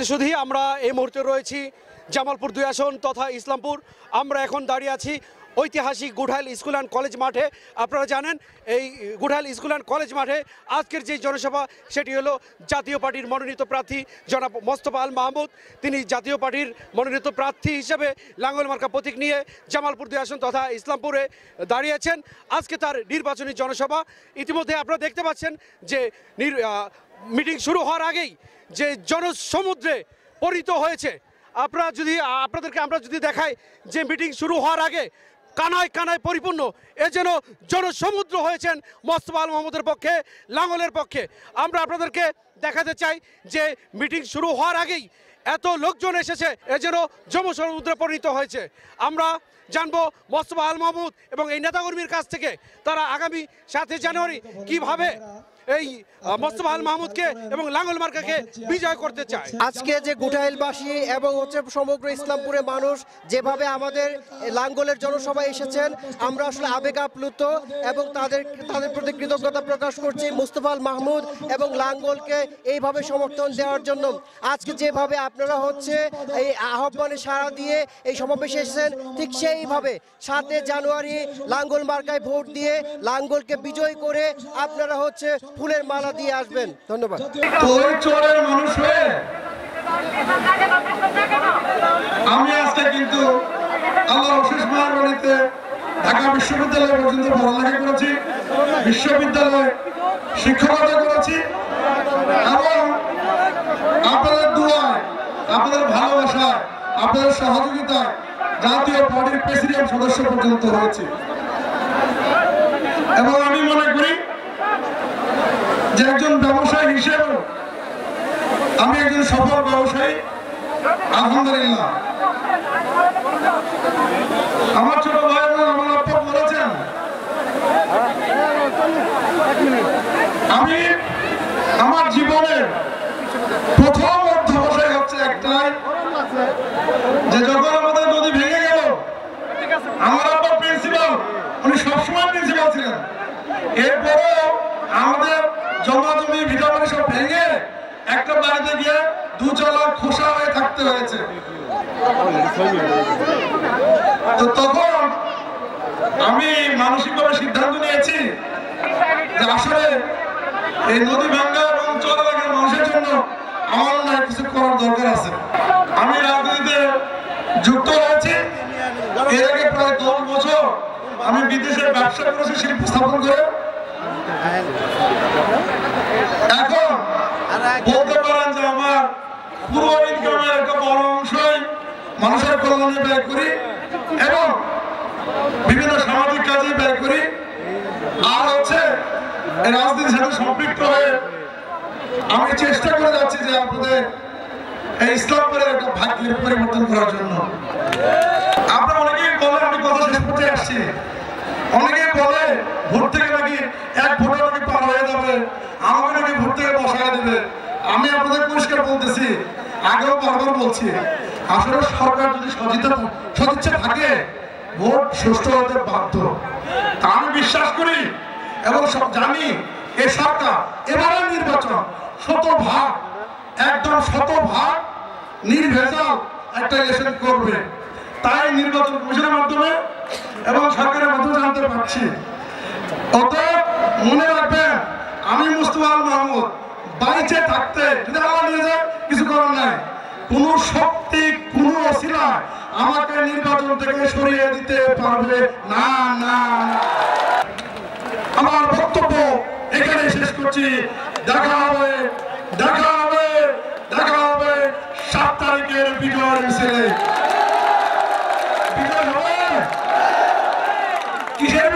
শুধু আমরা এই মুহূর্তে রয়েছি জামালপুর 2 আসন তথা ইসলামপুর। আমরা এখন দাঁড়িয়ে আছি ঐতিহাসিক গুডহাইল স্কুল অ্যান্ড কলেজ মাঠে। আপনারা জানেন এই গুডহাইল স্কুল অ্যান্ড কলেজ মাঠে আজকের যে জনসভা সেটি হলো জাতীয় পার্টির মনোনীত প্রার্থী জনাব মোস্তফা আল মাহমুদ। তিনি জাতীয় পার্টির মনোনীত প্রার্থী হিসেবে লাঙ্গল মার্কা প্রতীক নিয়ে জামালপুর 2 আসন তথা ইসলামপুরে দাঁড়িয়েছেন। আজকে তার নির্বাচনী জনসভা। ইতিমধ্যে আপনারা দেখতে পাচ্ছেন যে মিটিং শুরু হওয়ার আগেই যে জনসমুদ্রে পরিণত হয়েছে। আপনাদেরকে আমরা যদি দেখাই যে মিটিং শুরু হওয়ার আগে কানায় কানায় পরিপূর্ণ, এ যেন জনসমুদ্র হয়েছেন মোস্তফা আল মাহমুদের পক্ষে, লাঙ্গলের পক্ষে। আমরা আপনাদেরকে দেখাতে চাই যে মিটিং শুরু হওয়ার আগেই এত লোকজন এসেছে, এ যেন জনসমুদ্রে পরিণত হয়েছে। আমরা জানবো মোস্তফা আল মাহমুদ এবং এই নেতাকর্মীর কাছ থেকে তারা আগামী 7 জানুয়ারি কিভাবে এই মোস্তফা আল মাহমুদকে এবং লাঙ্গল মার্কাকে বিজয় করতে চায়। আজকে যে গুটাইলবাসী এবং সমগ্র ইসলামপুরের মানুষ যেভাবে আমাদের লাঙ্গলের জনসভায় এসেছেন, আমরা আসলে আবেগ আপ্লুত এবং তাদের প্রতি কৃতজ্ঞতা প্রকাশ করছি মোস্তফা আল মাহমুদ এবং লাঙ্গলকে এইভাবে সমর্থন দেওয়ার জন্য। আজকে যেভাবে আপনারা এই আহ্বানে সাড়া দিয়ে এই সমাবেশে এসেছেন, ঠিক সেইভাবে 7 জানুয়ারি লাঙ্গল মার্কায় ভোট দিয়ে লাঙ্গলকে বিজয় করে আপনারা ফুলের মালা দিয়ে আসবেন। ধন্যবাদ। চোরের মানুষ হয়ে আমি আজকে কিন্তু আল্লাহর অশেষ মেহেরবানিতে ঢাকা বিশ্ববিদ্যালয় পর্যন্ত পড়ালেখা করেছি, বিশ্ববিদ্যালয়ে শিক্ষকতা করেছি এবং আপনাদের দোয়ায়, আপনাদের ভালোবাসায়, আপনাদের সহযোগিতায় জাতীয় পার্টির প্রেসিডেন্ট সদস্য পর্যন্ত হয়েছে। এবং আমি মনে করি যে একজন ব্যবসায়ী হিসেবে আমি একজন সফল ব্যবসায়ী, আলহামদুলিল্লাহ। আমার ছোট ভাই আমার আপা বলেছেন আমি আমার জীবনের প্রথম অধ্যবসায় একটাই, যে যখন আমাদের নদী ভেঙে গেল, আমার আপা প্রিন্সিপাল, উনি সবসময় প্রিন্সিপাল ছিলেন, এরপরেও আমাদের জমা জমি ভিটামিন সব ভেঙে একটা বাড়িতে গিয়ে 2 চালা খোসা হয়ে থাকতে হয়েছে। তো তখন আমি মানসিকভাবে সিদ্ধান্ত নিয়েছি যে আসলে এই নদী ভাঙ্গা এবং চর এলাকার মানুষের জন্য আমার না কিছু করার দরকার আছে। আমি রাজনীতিতে যুক্ত হয়েছি। এর আগে প্রায় 10 বছর আমি বিদেশে ব্যবসা করেছি শিল্প স্থাপন করে। এখন বলতে পারেন যে আমার পুরো ইনকামের একটা বড় অংশই মানুষের কল্যাণে ব্যয় করি এবং বিভিন্ন সামাজিক কাজে ব্যয় করি। আর রাজনীতির সাথে সম্পৃক্ত হয়ে আমি চেষ্টা করে যাচ্ছি যে আপনাদের এই ইসলামপুরের একটা ভাগ্যের পরিবর্তন করার জন্য। আপনারা অনেকেই বলে, আমি কথা শেষ পর্যায়ে আসছি, অনেকেই বলে ভোট থেকে নাকি 1 ভোটে নাকি পার হয়ে যাবে, আমাকে নাকি ভোট থেকে বসায় দেবে। আমি আপনাদের পরিষ্কার বলতেছি, আগেও বারবার বলছি, আসলে সরকার যদি সদিচ্ছা থাকে ভোট সুষ্ঠু হতে বাধ্য। তা আমি বিশ্বাস করি এবং জানি এই সরকার এবারের নির্বাচন একদম শতভাগ নির্ভেজাল একটা ইলেকশন করবে। তাই নির্বাচন কমিশনের মাধ্যমে এবং সরকারের মাধ্যমে জানতে পারছি। অতএব মনে রাখবেন, আমি মোস্তফা আল মাহমুদ বাইচে থাকতে যদি আল্লাহ নিয়ে যায় কিছু করার নাই। কোন শক্তি, কোন অসিলা আমাকে নির্বাচন থেকে সরিয়ে দিতে পারবে না। আমার বক্তব্য এখানে শেষ করছি। দেখা হবে 7 তারিখের বিজয়ের মিছিলে। বিজয় হবে কিসের